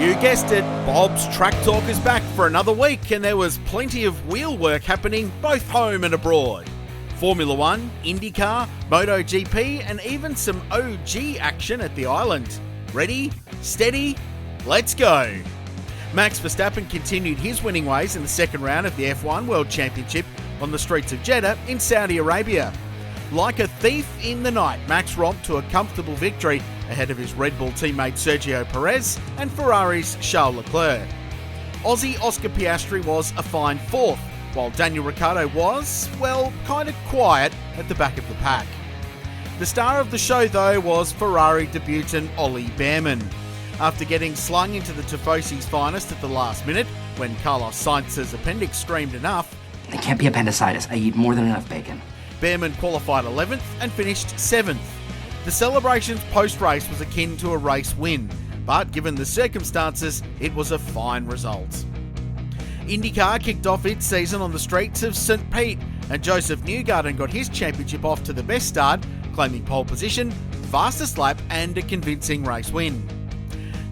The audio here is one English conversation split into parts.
You guessed it, Bob's Track Talk is back for another week, and there was plenty of wheel work happening both home and abroad. Formula 1, IndyCar, MotoGP, and even some OG action at the island. Ready? Steady? Let's go! Max Verstappen continued his winning ways in the second round of the F1 World Championship on the streets of Jeddah in Saudi Arabia. Like a thief in the night, Max romped to a comfortable victory ahead of his Red Bull teammate Sergio Perez and Ferrari's Charles Leclerc. Aussie Oscar Piastri was a fine fourth, while Daniel Ricciardo was, well, kind of quiet at the back of the pack. The star of the show, though, was Ferrari debutant Ollie Bearman. After getting slung into the Tifosi's finest at the last minute, when Carlos Sainz's appendix screamed enough, "It can't be appendicitis, I eat more than enough bacon." Bearman qualified 11th and finished 7th. The celebrations post-race was akin to a race win, but given the circumstances, it was a fine result. IndyCar kicked off its season on the streets of St. Pete, and Joseph Newgarden got his championship off to the best start, claiming pole position, fastest lap and a convincing race win.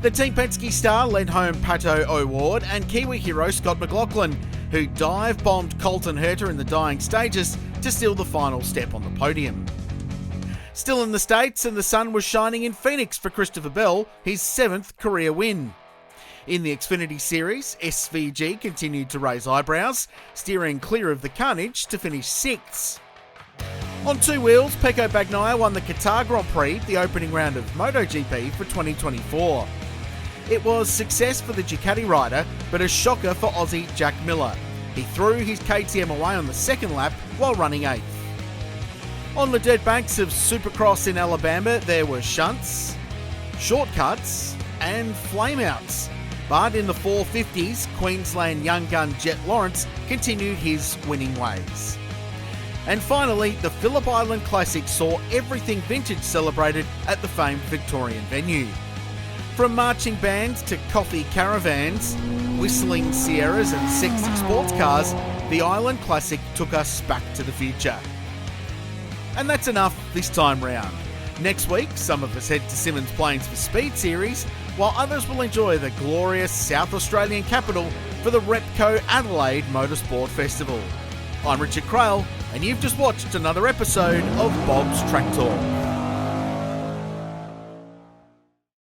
The Team Penske star led home Pato O'Ward and Kiwi hero Scott McLaughlin, who dive-bombed Colton Herta in the dying stages to steal the final step on the podium. Still in the States, and the sun was shining in Phoenix for Christopher Bell, his 7th career win. In the Xfinity Series, SVG continued to raise eyebrows, steering clear of the carnage to finish 6th. On two wheels, Pecco Bagnaia won the Qatar Grand Prix, the opening round of MotoGP for 2024. It was success for the Ducati rider, but a shocker for Aussie Jack Miller. He threw his KTM away on the second lap while running 8th. On the dirt banks of Supercross in Alabama, there were shunts, shortcuts and flameouts. But in the 450s, Queensland young gun Jet Lawrence continued his winning ways. And finally, the Phillip Island Classic saw everything vintage celebrated at the famed Victorian venue. From marching bands to coffee caravans, whistling Sierras and sexy sports cars, the Island Classic took us back to the future. And that's enough this time round. Next week, some of us head to Symmons Plains for Speed Series, while others will enjoy the glorious South Australian capital for the Repco Adelaide Motorsport Festival. I'm Richard Crail, and you've just watched another episode of Bob's Track Talk.